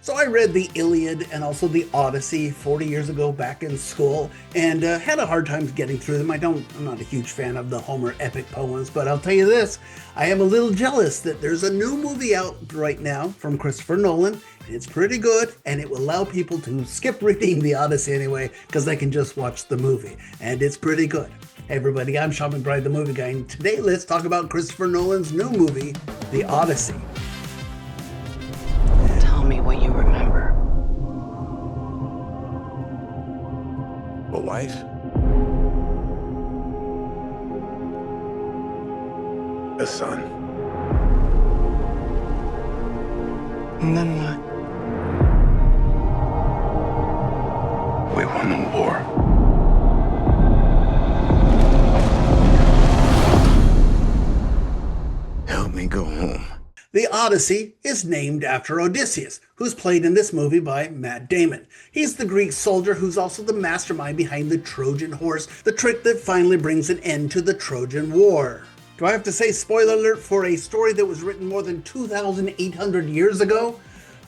So I read the Iliad and also the Odyssey 40 years ago back in school and had a hard time getting through them. I'm not a huge fan of the Homer epic poems, but I'll tell you this, I am a little jealous that there's a new movie out right now from Christopher Nolan. It's pretty good, and it will allow people to skip reading the Odyssey anyway, because they can just watch the movie, and it's pretty good. Hey everybody, I'm Sean McBride, the movie guy, and today let's talk about Christopher Nolan's new movie, The Odyssey. Tell me what you remember. A wife? A son? And then what? We won the war. Help me go home. The Odyssey is named after Odysseus, who's played in this movie by Matt Damon. He's the Greek soldier who's also the mastermind behind the Trojan horse, the trick that finally brings an end to the Trojan War. Do I have to say spoiler alert for a story that was written more than 2,800 years ago?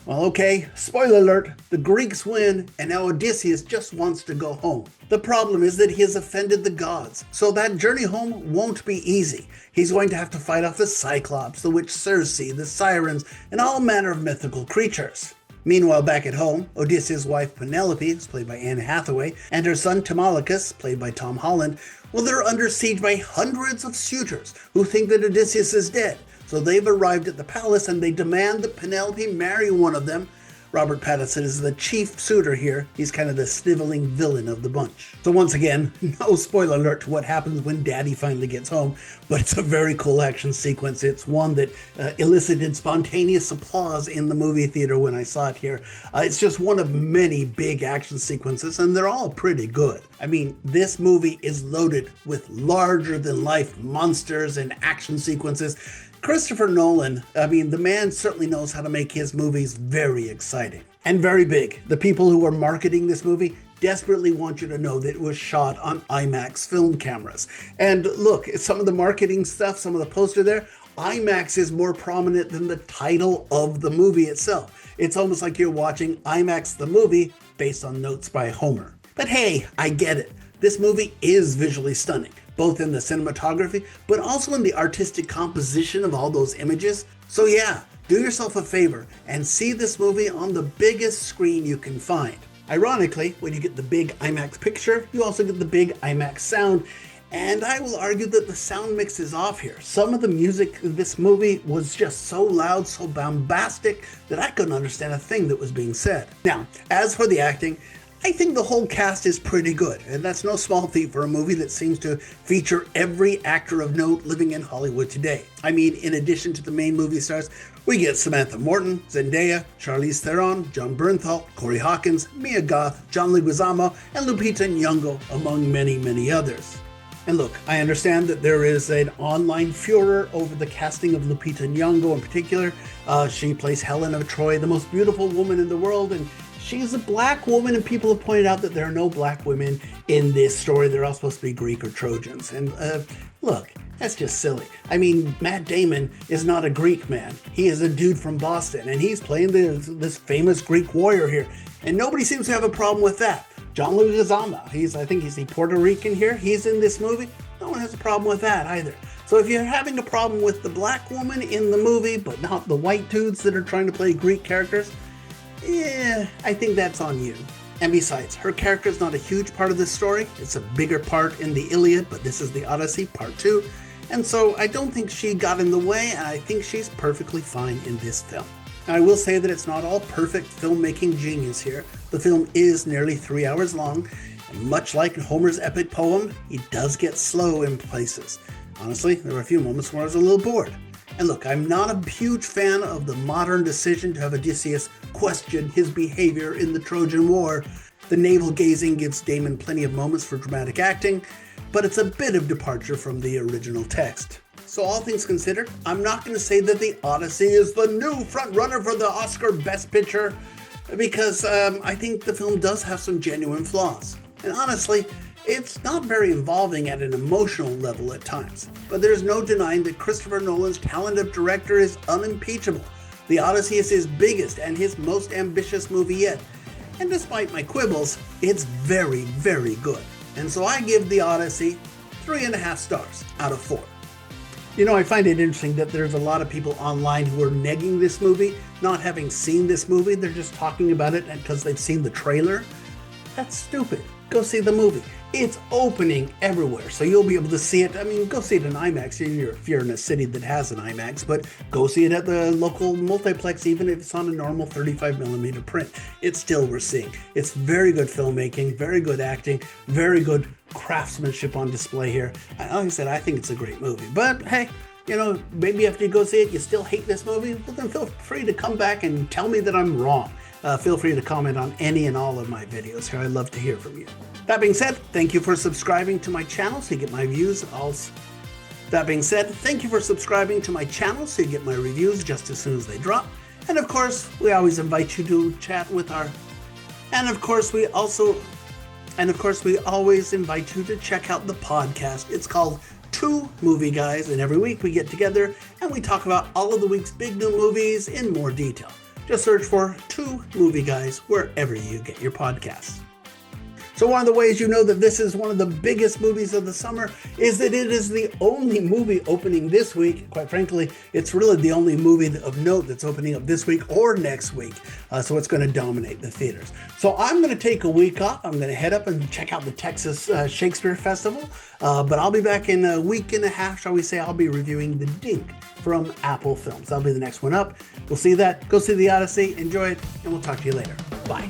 Well, okay, spoiler alert, the Greeks win, and now Odysseus just wants to go home. The problem is that he has offended the gods, so that journey home won't be easy. He's going to have to fight off the Cyclops, the witch Circe, the Sirens, and all manner of mythical creatures. Meanwhile, back at home, Odysseus' wife Penelope, who's played by Anne Hathaway, and her son Telemachus, played by Tom Holland, well, they're under siege by hundreds of suitors who think that Odysseus is dead. So they've arrived at the palace and they demand that Penelope marry one of them. Robert Pattinson is the chief suitor here. He's kind of the sniveling villain of the bunch. So once again, no spoiler alert to what happens when Daddy finally gets home, but it's a very cool action sequence. It's one that elicited spontaneous applause in the movie theater when I saw it here. It's just one of many big action sequences, and they're all pretty good. I mean, this movie is loaded with larger-than-life monsters and action sequences. Christopher Nolan, I mean, the man certainly knows how to make his movies very exciting and very big. The people who are marketing this movie desperately want you to know that it was shot on IMAX film cameras. And look, some of the marketing stuff, some of the poster there, IMAX is more prominent than the title of the movie itself. It's almost like you're watching IMAX the movie based on notes by Homer. But hey, I get it. This movie is visually stunning, both in the cinematography, but also in the artistic composition of all those images. So yeah, do yourself a favor and see this movie on the biggest screen you can find. Ironically, when you get the big IMAX picture, you also get the big IMAX sound, and I will argue that the sound mix is off here. Some of the music in this movie was just so loud, so bombastic, that I couldn't understand a thing that was being said. Now, as for the acting, I think the whole cast is pretty good, and that's no small feat for a movie that seems to feature every actor of note living in Hollywood today. I mean, in addition to the main movie stars, we get Samantha Morton, Zendaya, Charlize Theron, John Bernthal, Corey Hawkins, Mia Goth, John Leguizamo, and Lupita Nyong'o, among many, many others. And look, I understand that there is an online furor over the casting of Lupita Nyong'o in particular. She plays Helen of Troy, the most beautiful woman in the world, and she's a black woman, and people have pointed out that there are no black women in this story. They're all supposed to be Greek or Trojans. And look, that's just silly. I mean, Matt Damon is not a Greek man. He is a dude from Boston, and he's playing this famous Greek warrior here. And nobody seems to have a problem with that. John Leguizamo, I think he's the Puerto Rican here. He's in this movie. No one has a problem with that either. So if you're having a problem with the black woman in the movie, but not the white dudes that are trying to play Greek characters, yeah, I think that's on you. And besides, her character is not a huge part of this story. It's a bigger part in the Iliad, but this is the Odyssey, part 2. And so I don't think she got in the way, and I think she's perfectly fine in this film. Now, I will say that it's not all perfect filmmaking genius here. The film is nearly 3 hours long, and much like Homer's epic poem, it does get slow in places. Honestly, there were a few moments where I was a little bored. And look, I'm not a huge fan of the modern decision to have Odysseus question his behavior in the Trojan War. The navel-gazing gives Damon plenty of moments for dramatic acting, but it's a bit of departure from the original text. So all things considered, I'm not going to say that The Odyssey is the new front-runner for the Oscar Best Picture, because I think the film does have some genuine flaws. And honestly, it's not very involving at an emotional level at times, but there's no denying that Christopher Nolan's talent of director is unimpeachable. The Odyssey is his biggest and his most ambitious movie yet. And despite my quibbles, it's very, very good. And so I give The Odyssey 3.5 stars out of 4. You know, I find it interesting that there's a lot of people online who are negging this movie, not having seen this movie. They're just talking about it because they've seen the trailer. That's stupid. Go see the movie. It's opening everywhere, so you'll be able to see it. I mean, go see it in IMAX if you're in a city that has an IMAX, but go see it at the local multiplex, even if it's on a normal 35mm print. It's still worth seeing. It's very good filmmaking, very good acting, very good craftsmanship on display here. Like I said, I think it's a great movie. But hey, you know, maybe after you go see it, you still hate this movie, well then feel free to come back and tell me that I'm wrong. Feel free to comment on any and all of my videos here. I'd love to hear from you. That being said, thank you for subscribing to my channel so you get my views. That being said, thank you for subscribing to my channel so you get my reviews just as soon as they drop. And of course, we always invite you to chat with our... And of course, we always invite you to check out the podcast. It's called Two Movie Guys, and every week we get together and we talk about all of the week's big new movies in more detail. Just search for Two Movie Guys wherever you get your podcasts. So one of the ways you know that this is one of the biggest movies of the summer is that it is the only movie opening this week. Quite frankly, it's really the only movie of note that's opening up this week or next week. So it's going to dominate the theaters. So I'm going to take a week off. I'm going to head up and check out the Texas Shakespeare Festival. But I'll be back in a week and a half, shall we say. I'll be reviewing The Dink from Apple Films. That'll be the next one up. We'll see that. Go see The Odyssey. Enjoy it. And we'll talk to you later. Bye.